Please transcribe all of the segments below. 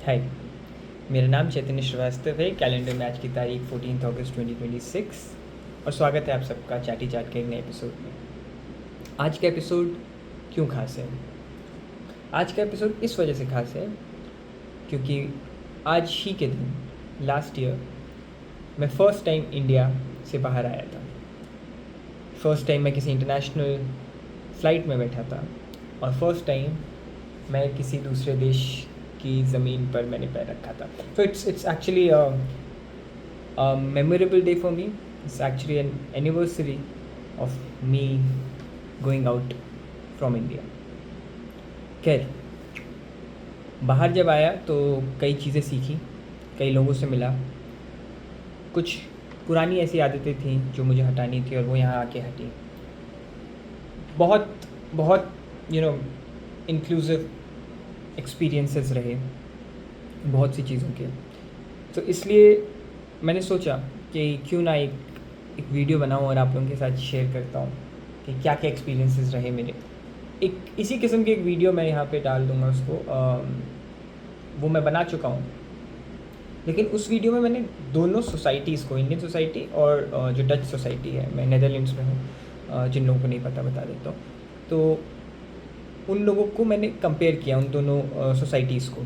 हाय, मेरा नाम चैतन्य श्रीवास्तव है। कैलेंडर में आज की तारीख 14 अगस्त 2026 और स्वागत है आप सबका चैटी चैट के एक नए एपिसोड में। आज का एपिसोड क्यों खास है? आज का एपिसोड इस वजह से खास है क्योंकि आज ही के दिन लास्ट ईयर मैं फ़र्स्ट टाइम इंडिया से बाहर आया था। फ़र्स्ट टाइम मैं किसी इंटरनेशनल फ़्लाइट में बैठा था और फर्स्ट टाइम मैं किसी दूसरे देश की ज़मीन पर मैंने पैर रखा था। So it's actually a memorable day for me. It's actually an anniversary of me going out from India. खैर, बाहर जब आया तो कई चीज़ें सीखी, कई लोगों से मिला। कुछ पुरानी ऐसी आदतें थीं जो मुझे हटानी थी और वो यहाँ आके हटी। बहुत बहुत इंक्लूसिव एक्सपीरियंसेस रहे बहुत सी चीज़ों के। तो इसलिए मैंने सोचा कि क्यों ना एक वीडियो बनाऊं और आप लोगों के साथ शेयर करता हूं कि क्या क्या एक्सपीरियंसेस रहे मेरे। एक इसी किस्म की एक वीडियो मैं यहाँ पे डाल दूँगा उसको, वो मैं बना चुका हूँ। लेकिन उस वीडियो में मैंने दोनों सोसाइटीज़ को, इंडियन सोसाइटी और जो डच सोसाइटी है, मैं नेदरलैंड्स में हूँ, जिन लोगों को नहीं पता बता देता हूँ। तो उन लोगों को मैंने कंपेयर किया, उन दोनों सोसाइटीज़ को,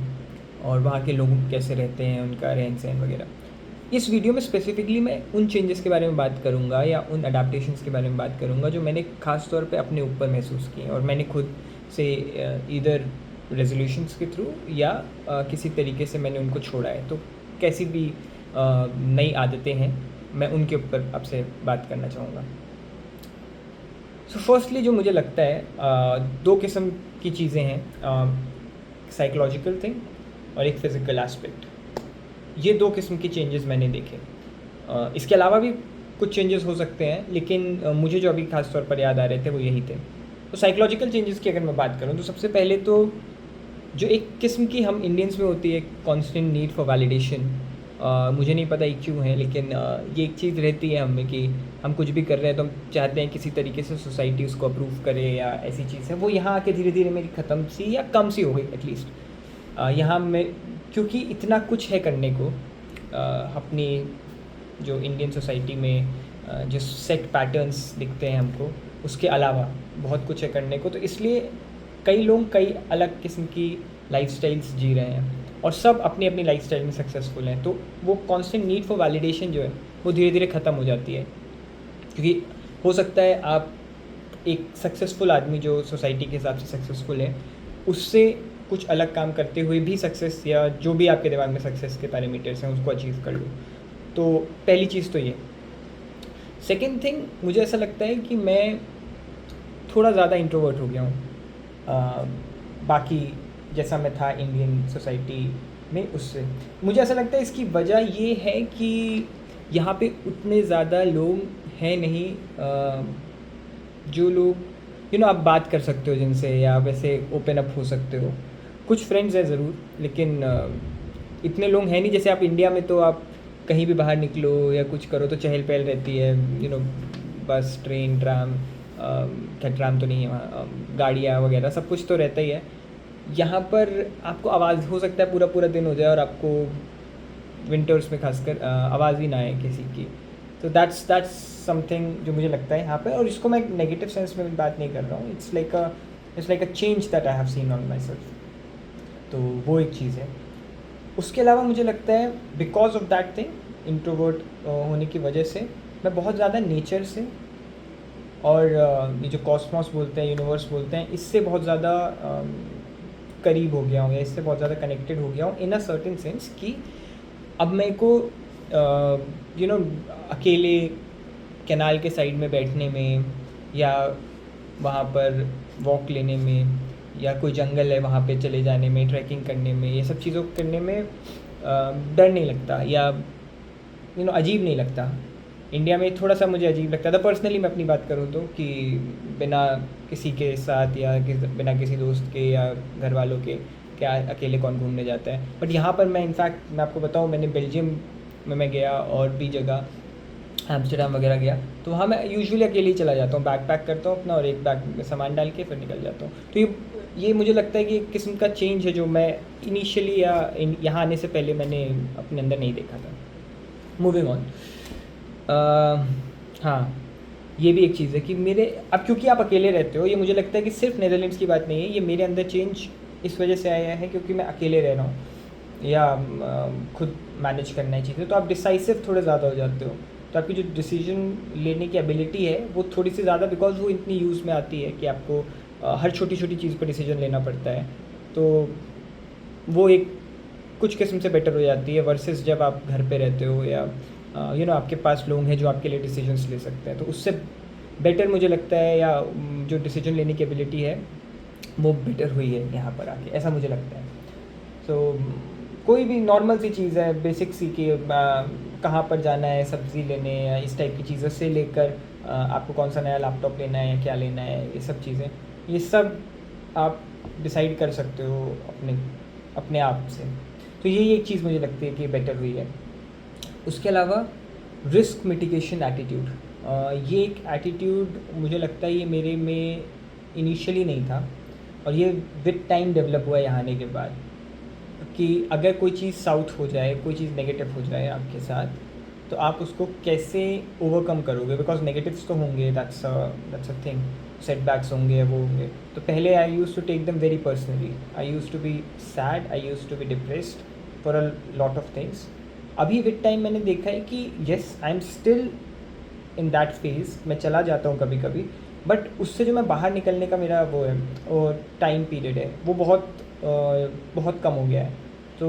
और वहाँ के लोग कैसे रहते हैं, उनका रहन सहन वगैरह। इस वीडियो में स्पेसिफिकली मैं उन चेंजेस के बारे में बात करूँगा या उन अडेप्टेशंस के बारे में बात करूँगा जो मैंने ख़ास तौर पे अपने ऊपर महसूस किए और मैंने खुद से इधर रेजोल्यूशंस के थ्रू या किसी तरीके से मैंने उनको छोड़ा है। तो कैसी भी नई आदतें हैं, मैं उनके ऊपर आपसे बात करना चाहूँगा। सो फर्स्टली जो मुझे लगता है, दो किस्म की चीज़ें हैं, साइकोलॉजिकल थिंग और एक फ़िज़िकल एस्पेक्ट। ये दो किस्म के चेंजेस मैंने देखे। इसके अलावा भी कुछ चेंजेस हो सकते हैं, लेकिन मुझे जो अभी खास तौर पर याद आ रहे थे वो यही थे। तो साइकोलॉजिकल चेंजेस की अगर मैं बात करूँ तो सबसे पहले तो जो एक किस्म की हम इंडियंस में होती है कॉन्स्टेंट नीड फॉर वैलिडेशन, मुझे नहीं पता ये क्यों है, लेकिन ये एक चीज़ रहती है हमें कि हम कुछ भी कर रहे हैं तो हम चाहते हैं किसी तरीके से सोसाइटी उसको अप्रूव करे या ऐसी चीज़ है। वो यहाँ आके धीरे धीरे मेरी ख़त्म सी या कम सी हो गई एटलीस्ट। यहाँ में क्योंकि इतना कुछ है करने को, अपनी जो इंडियन सोसाइटी में जो सेट पैटर्न्स दिखते हैं हमको, उसके अलावा बहुत कुछ है करने को। तो इसलिए कई लोग कई अलग किस्म की लाइफस्टाइल्स जी रहे हैं और सब अपनी अपनी लाइफस्टाइल में सक्सेसफुल हैं। तो वो कांस्टेंट नीड फॉर वैलिडेशन जो है वो धीरे धीरे ख़त्म हो जाती है, क्योंकि हो सकता है आप एक सक्सेसफुल आदमी जो सोसाइटी के हिसाब से सक्सेसफुल है उससे कुछ अलग काम करते हुए भी सक्सेस या जो भी आपके दिमाग में सक्सेस के पैरामीटर्स हैं उसको अचीव कर लो। तो पहली चीज़ तो ये। सेकेंड थिंग, मुझे ऐसा लगता है कि मैं थोड़ा ज़्यादा इंट्रोवर्ट हो गया हूँ बाकी जैसा मैं था इंडियन सोसाइटी में उससे। मुझे ऐसा लगता है इसकी वजह ये है कि यहाँ पे उतने ज़्यादा लोग हैं नहीं, जो लोग आप बात कर सकते हो जिनसे या वैसे ओपन अप हो सकते हो। कुछ फ्रेंड्स हैं ज़रूर, लेकिन इतने लोग हैं नहीं। जैसे आप इंडिया में तो आप कहीं भी बाहर निकलो या कुछ करो तो चहल पहल रहती है, बस ट्रेन ट्राम, क्या ट्राम तो नहीं है वहाँ, गाड़ियाँ वगैरह सब कुछ तो रहता ही है। यहाँ पर आपको आवाज़, हो सकता है पूरा पूरा दिन हो जाए और आपको विंटर्स में खासकर आवाज़ ही ना आए किसी की। तो दैट्स समथिंग जो मुझे लगता है यहाँ पे, और इसको मैं नेगेटिव सेंस में बात नहीं कर रहा हूँ। It's like a change that I have seen on my self. तो वो एक चीज़ है। उसके अलावा मुझे लगता है because of that thing, introvert होने की वजह से मैं बहुत ज़्यादा नेचर से और ये जो कॉस्मॉस बोलते हैं, यूनिवर्स बोलते हैं, इससे बहुत ज़्यादा करीब हो गया हूँ या इससे बहुत ज़्यादा कनेक्टेड हो गया हूँ इन अ सर्टेन सेंस कि अब मेरे को अकेले कैनाल के साइड में बैठने में या वहाँ पर वॉक लेने में या कोई जंगल है वहाँ पे चले जाने में, ट्रैकिंग करने में, ये सब चीज़ों करने में डर नहीं लगता या अजीब नहीं लगता। इंडिया में थोड़ा सा मुझे अजीब लगता था पर्सनली, मैं अपनी बात करूँ तो, कि बिना किसी के साथ या बिना किसी दोस्त के या घर वालों के क्या अकेले कौन घूमने जाता है। बट यहाँ पर मैं इनफैक्ट मैं आपको बताऊँ, मैंने बेल्जियम में मैं गया और भी जगह एम्स्टर्डम वगैरह गया, तो वहाँ मैं यूजुअली अकेले ही चला जाता हूँ। बैग पैक करता हूँ अपना और एक बैग में सामान डाल के फिर निकल जाता हूँ। तो ये ये मुझे लगता है कि एक किस्म का चेंज है जो मैं इनिशियली या यहाँ आने से पहले मैंने अपने अंदर नहीं देखा था। मूविंग ऑन, हाँ, ये भी एक चीज़ है कि मेरे अब क्योंकि आप अकेले रहते हो, ये मुझे लगता है कि सिर्फ नेदरलैंड्स की बात नहीं है, ये मेरे अंदर चेंज इस वजह से आया है क्योंकि मैं अकेले रह रहा हूँ या खुद मैनेज करना है चीज़ें, तो आप डिसाइसिव थोड़े ज़्यादा हो जाते हो। तो आपकी जो डिसीजन लेने की एबिलिटी है वो थोड़ी सी ज़्यादा, बिकॉज वो इतनी यूज़ में आती है कि आपको हर छोटी छोटी चीज़ पर डिसीजन लेना पड़ता है, तो वो एक कुछ किस्म से बेटर हो जाती है वर्सेस जब आप घर पे रहते हो या आपके पास लोग हैं जो आपके लिए डिसीजंस ले सकते हैं, तो उससे बेटर मुझे लगता है, या जो डिसीजन लेने की एबिलिटी है वो बेटर हुई है यहाँ पर आके, ऐसा मुझे लगता है। सो कोई भी नॉर्मल सी चीज़ है, बेसिक सी कि कहाँ पर जाना है सब्ज़ी लेने या इस टाइप की चीज़ों से लेकर आपको कौन सा नया लैपटॉप लेना है या क्या लेना है, ये सब चीज़ें, ये सब आप डिसाइड कर सकते हो अपने अपने आप से। तो यही एक चीज़ मुझे लगती है कि बेटर हुई है। उसके अलावा रिस्क मिटिगेशन एटीट्यूड, ये एक एटीट्यूड मुझे लगता है ये मेरे में इनिशियली नहीं था, और ये विद टाइम डेवलप हुआ यहाँ आने के बाद, कि अगर कोई चीज़ साउथ हो जाए, कोई चीज़ नेगेटिव हो जाए आपके साथ, तो आप उसको कैसे ओवरकम करोगे, बिकॉज नेगेटिव्स तो होंगे, दैट्स अ थिंग, सेटबैक्स होंगे, वो होंगे। तो पहले I used to take them very personally, I used to be sad, I used to be depressed for a lot of things. अभी विद टाइम मैंने देखा है कि yes, I am still in that phase, मैं चला जाता हूँ कभी कभी, बट उससे जो मैं बाहर निकलने का मेरा वो है, और टाइम पीरियड है, वो बहुत कम हो गया है। तो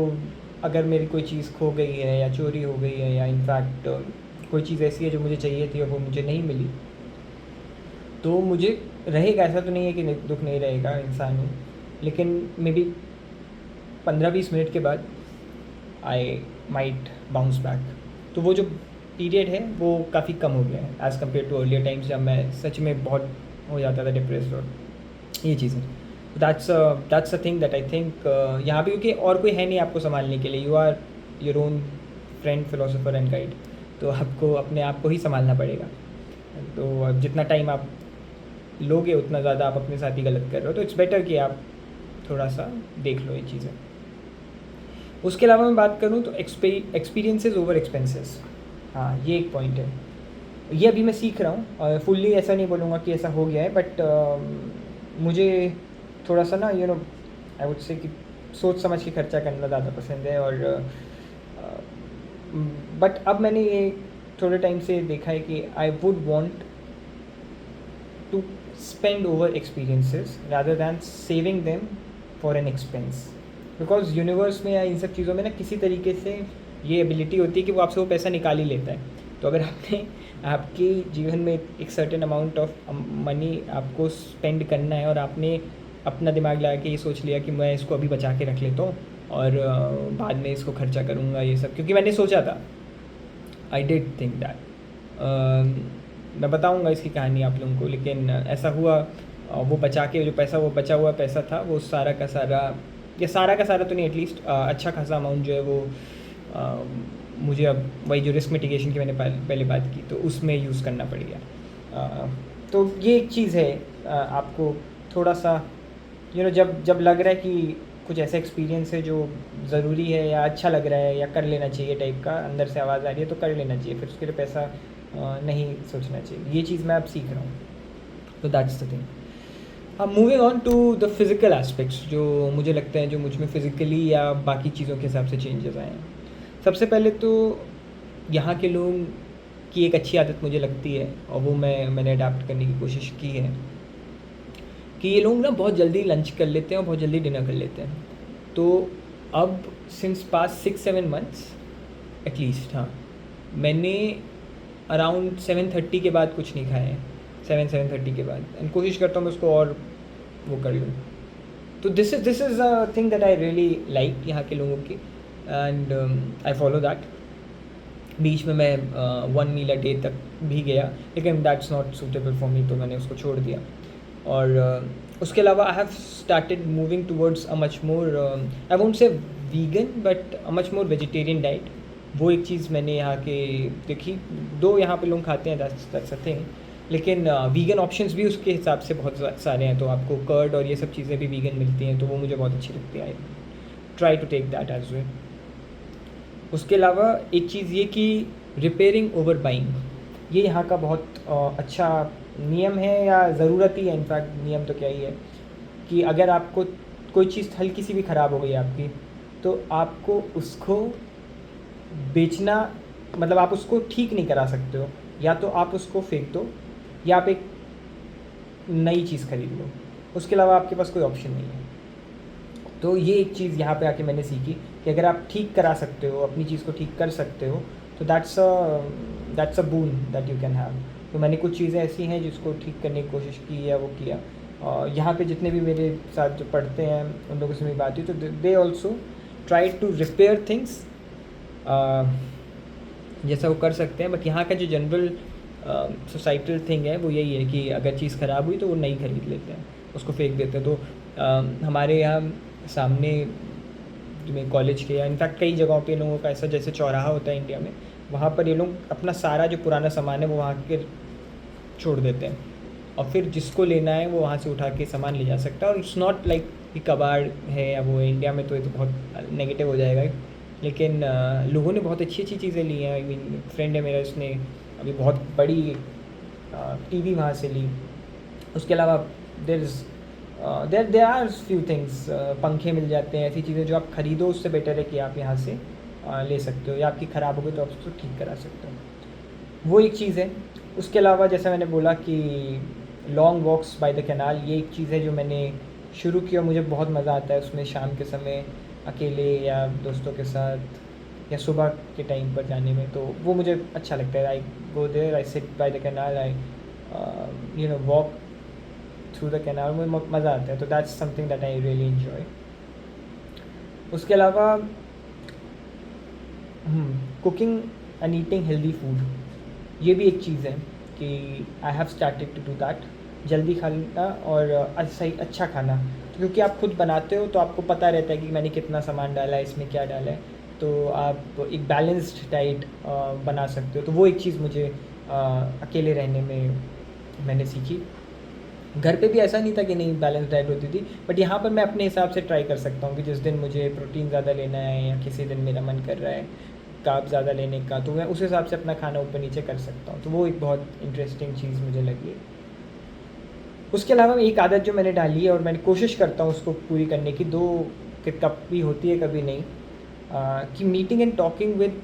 अगर मेरी कोई चीज़ खो गई है या चोरी हो गई है, या इनफैक्ट कोई चीज़ ऐसी है जो मुझे चाहिए थी और वो मुझे नहीं मिली, तो मुझे रहेगा, ऐसा तो नहीं है कि दुख नहीं रहेगा, इंसान हूँ, लेकिन मे बी 15-20 मिनट के बाद आई माइट बाउंस बैक। तो वो जो पीरियड है वो काफ़ी कम हो गया है as compared to earlier times, जब मैं सच में बहुत हो जाता था डिप्रेस्ड और ये चीज़ें। That's a thing that I think यहाँ पे, क्योंकि और कोई है नहीं आपको संभालने के लिए, you are your own friend, philosopher and guide, तो आपको अपने आप को ही संभालना पड़ेगा। तो अब जितना टाइम आप लोगे उतना ज़्यादा आप अपने साथ ही गलत कर रहे हो, तो इट्स बेटर कि आप थोड़ा सा देख लो ये चीज़ें। उसके अलावा मैं बात करूँ तो एक्सपीरियंसेस ओवर एक्सपेंसेस, हाँ, ये एक पॉइंट है। ये अभी मैं सीख रहा हूँ, और फुल्ली ऐसा नहीं बोलूँगा कि ऐसा हो गया है, बट मुझे थोड़ा सा ना आई वुड से कि सोच समझ के खर्चा करना ज़्यादा पसंद है, और बट अब मैंने ये थोड़े टाइम से देखा है कि I would want to spend over experiences rather than saving them for an expense, because universe में या इन सब चीज़ों में ना किसी तरीके से ये एबिलिटी होती है कि वो आपसे वो पैसा निकाल ही लेता है। तो अगर आपने आपके जीवन में एक सर्टेन अमाउंट ऑफ मनी आपको स्पेंड करना है, और आपने अपना दिमाग लगा के ये सोच लिया कि मैं इसको अभी बचा के रख लेता हूँ और बाद में इसको खर्चा करूँगा, ये सब, क्योंकि मैंने सोचा था, आई डिड थिंक दैट, मैं बताऊँगा इसकी कहानी आप लोगों को, लेकिन ऐसा हुआ, वो बचा के जो पैसा, वो बचा हुआ पैसा था, वो सारा का सारा, या सारा का सारा तो नहीं, एटलीस्ट अच्छा खासा अमाउंट जो है वो मुझे अब वही जो रिस्क मिटिगेशन की मैंने पहले बात की, तो उसमें यूज़ करना पड़ गया। तो ये एक चीज़ है, आपको थोड़ा सा जब लग रहा है कि कुछ ऐसा एक्सपीरियंस है जो ज़रूरी है या अच्छा लग रहा है या कर लेना चाहिए टाइप का अंदर से आवाज़ आ रही है, तो कर लेना चाहिए, फिर उसके लिए पैसा नहीं सोचना चाहिए। ये चीज़ मैं अब सीख रहा हूँ, तो दैट्स द थिंग। अब moving on to the physical aspects, जो मुझे लगते हैं जो मुझ में फ़िज़िकली या बाकी चीज़ों के हिसाब से चेंजेस आए हैं। सबसे पहले तो यहाँ के लोग की एक अच्छी आदत मुझे लगती है, और वो मैंने अडाप्ट करने की कोशिश की है, कि ये लोग ना बहुत जल्दी लंच कर लेते हैं और बहुत जल्दी डिनर कर लेते हैं। तो अब सिंस पास 6-7 मंथ्स एटलीस्ट, हाँ, मैंने अराउंड 7:30 के बाद कुछ नहीं खाया है, 7-7:30 के बाद, एंड कोशिश करता हूँ मैं उसको और वो कर लूँ। तो this is a thing that I really like यहाँ के लोगों की, एंड आई फॉलो दैट। बीच में मैं 1 मील अ डे तक भी गया, लेकिन that's not suitable for me, तो मैंने उसको छोड़ दिया। और उसके अलावा आई have started moving towards a much more, I won't say vegan, but a much more vegetarian diet. वो एक चीज़ मैंने यहाँ के देखी, दो यहाँ पे लोग खाते हैं, दैट्स अ थिंग, लेकिन वीगन ऑप्शंस भी उसके हिसाब से बहुत सारे हैं, तो आपको कर्ड और ये सब चीज़ें भी वीगन मिलती हैं, तो वो मुझे बहुत अच्छी लगती है। I try to take that as well. उसके अलावा एक चीज़ ये कि रिपेयरिंग ओवर बाइंग, ये यहाँ का बहुत अच्छा नियम है, या ज़रूरत ही है। इनफैक्ट नियम तो क्या ही है कि अगर आपको कोई चीज़ हल्की सी भी ख़राब हो गई आपकी, तो आपको उसको बेचना, मतलब आप उसको ठीक नहीं करा सकते हो। या तो आप उसको फेंक दो, या आप एक नई चीज़ खरीद लो। उसके अलावा आपके पास कोई ऑप्शन नहीं है। तो ये एक चीज़ यहाँ पे आके मैंने सीखी कि अगर आप ठीक करा सकते हो, अपनी चीज़ को ठीक कर सकते हो, तो that's a boon that you can have. तो मैंने कुछ चीज़ें ऐसी हैं जिसको ठीक करने की कोशिश की या वो किया। और यहाँ पे जितने भी मेरे साथ जो पढ़ते हैं उन लोगों से मेरी बात हुई, तो they also try to repair things जैसा वो कर सकते हैं। बट यहाँ का जो जनरल सोसाइटल थिंग है वो यही है कि अगर चीज़ ख़राब हुई तो वो नई खरीद लेते हैं, उसको फेंक देते हैं। तो हमारे यहाँ सामने जो मेरे कॉलेज के, या इनफैक्ट कई जगहों पे लोगों का ऐसा, जैसे चौराहा होता है इंडिया में, वहाँ पर ये लोग अपना सारा जो पुराना सामान है वो वहाँ के छोड़ देते हैं, और फिर जिसको लेना है वो वहाँ से उठा के सामान ले जा सकता है। और इट्स नॉट लाइक कि कबाड़ है या वो है। इंडिया में तो ये तो बहुत नेगेटिव हो जाएगा, लेकिन लोगों ने बहुत अच्छी अच्छी चीज़ें ली हैं। आई मीन फ्रेंड है मेरा, उसने अभी बहुत बड़ी टीवी वहाँ से ली। उसके अलावा देर आर फ्यू थिंग्स, पंखे मिल जाते हैं, ऐसी चीज़ें जो आप ख़रीदो, उससे बेटर है कि आप यहाँ से ले सकते हो, या आपकी ख़राब हो गई तो आप उसको ठीक करा सकते हो। वो एक चीज़ है। उसके अलावा जैसा मैंने बोला कि long walks by the canal, ये एक चीज़ है जो मैंने शुरू की और मुझे बहुत मज़ा आता है उसमें, शाम के समय अकेले या दोस्तों के साथ, या सुबह के टाइम पर जाने में। तो वो मुझे अच्छा लगता है। I go there, I sit by the canal, I walk through the canal, में मज़ा आता है। तो that's something that I really enjoy. उसके अलावा cooking and eating healthy food, ये भी एक चीज़ है कि I have started to do that. जल्दी खाना और सही अच्छा खाना, क्योंकि आप खुद बनाते हो तो आपको पता रहता है कि मैंने कितना सामान डाला है, इसमें क्या डाला है, तो आप एक बैलेंस्ड डाइट बना सकते हो। तो वो एक चीज़ मुझे अकेले रहने में मैंने सीखी। घर पे भी ऐसा नहीं था कि नहीं बैलेंस डाइट होती थी, बट यहाँ पर मैं अपने हिसाब से ट्राई कर सकता हूँ कि जिस दिन मुझे प्रोटीन ज़्यादा लेना है, या किसी दिन मेरा मन कर रहा है कार्ब ज़्यादा लेने का, तो मैं उस हिसाब से अपना खाना ऊपर नीचे कर सकता हूँ। तो वो एक बहुत इंटरेस्टिंग चीज़ मुझे लगी। उसके अलावा एक आदत जो मैंने डाली है और मैंने कोशिश करता हूँ उसको पूरी करने की, दो कि कभी होती है कभी नहीं, कि meeting and talking with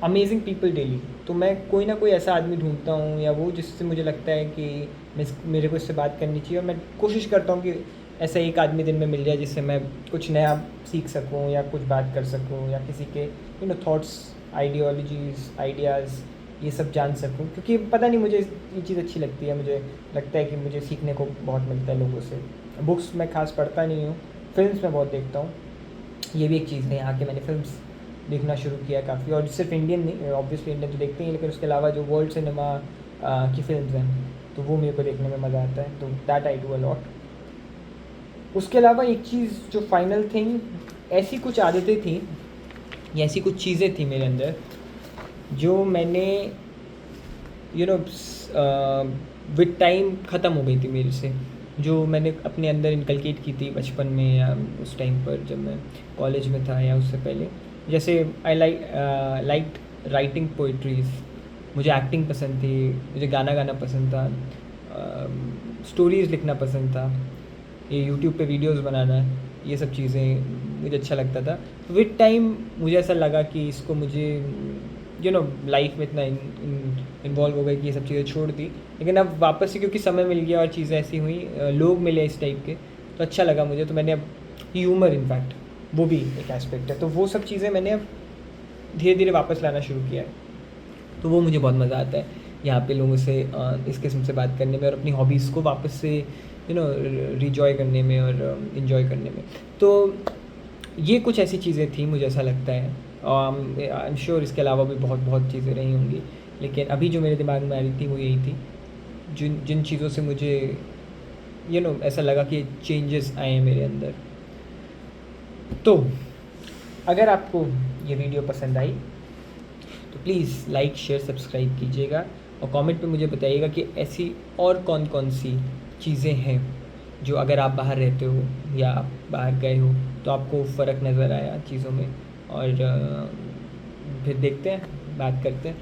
amazing people daily. तो मैं कोई ना कोई ऐसा आदमी ढूंढता हूँ, या वो जिससे मुझे लगता है कि मेरे को इससे बात करनी चाहिए, और मैं कोशिश करता हूँ कि ऐसा एक आदमी दिन में मिल जाए जिससे मैं कुछ नया सीख सकूँ, या कुछ बात कर सकूँ, या किसी के थॉट्स, आइडियोलॉजीज़, आइडियाज़, ये सब जान सकूँ। क्योंकि पता नहीं, मुझे ये चीज़ अच्छी लगती है। मुझे लगता है कि मुझे सीखने को बहुत मिलता है लोगों से। बुक्स मैं खास पढ़ता नहीं हूँ, फिल्म्स मैं बहुत देखता हूँ। ये भी एक चीज़ है यहाँ के, मैंने फिल्म्स देखना शुरू किया है काफ़ी, और सिर्फ इंडियन नहीं, ऑब्वियसली इंडियन तो देखते हैं, लेकिन उसके अलावा जो वर्ल्ड सिनेमा की फिल्म्स हैं, तो वो मेरे को देखने में मज़ा आता है। तो that I do a lot. उसके अलावा एक चीज़ जो फाइनल थिंग, ऐसी कुछ आदतें थी या ऐसी कुछ चीज़ें थी मेरे अंदर जो मैंने विद टाइम ख़त्म हो गई थी मेरे से, जो मैंने अपने अंदर इनकलकेट की थी बचपन में, या उस टाइम पर जब मैं कॉलेज में था, या उससे पहले। जैसे आई लाइक राइटिंग पोइट्रीज़, मुझे एक्टिंग पसंद थी, मुझे गाना गाना पसंद था, स्टोरीज़ लिखना पसंद था, ये यूट्यूब पे वीडियोस बनाना, ये सब चीज़ें मुझे अच्छा लगता था। विद टाइम मुझे ऐसा लगा कि इसको मुझे लाइफ में इतना इन्वॉल्व हो गई कि ये सब चीज़ें छोड़ दी। लेकिन अब वापस से, क्योंकि समय मिल गया और चीज़ें ऐसी हुई, लोग मिले इस टाइप के, तो अच्छा लगा मुझे। तो मैंने अब ह्यूमर, इनफैक्ट वो भी एक एस्पेक्ट है, तो वो सब चीज़ें मैंने अब धीरे धीरे वापस लाना शुरू किया है। तो वो मुझे बहुत मज़ा आता है यहाँ पे लोगों से इस किस्म से बात करने में, और अपनी हॉबीज़ को वापस से रिजॉय करने में और इन्जॉय करने में। तो ये कुछ ऐसी चीज़ें थी, मुझे ऐसा लगता है। आई एम श्योर इसके अलावा भी बहुत बहुत चीज़ें रही होंगी, लेकिन अभी जो मेरे दिमाग में आ रही थी वो यही थी, जिन चीज़ों से मुझे ऐसा लगा कि चेंजेस आए हैं मेरे अंदर। तो अगर आपको ये वीडियो पसंद आई तो प्लीज़ लाइक, शेयर, सब्सक्राइब कीजिएगा, और कमेंट पे मुझे बताइएगा कि ऐसी और कौन कौन सी चीज़ें हैं जो अगर आप बाहर रहते हो या आप बाहर गए हो तो आपको फ़र्क नज़र आया चीज़ों में। और फिर देखते हैं, बात करते हैं।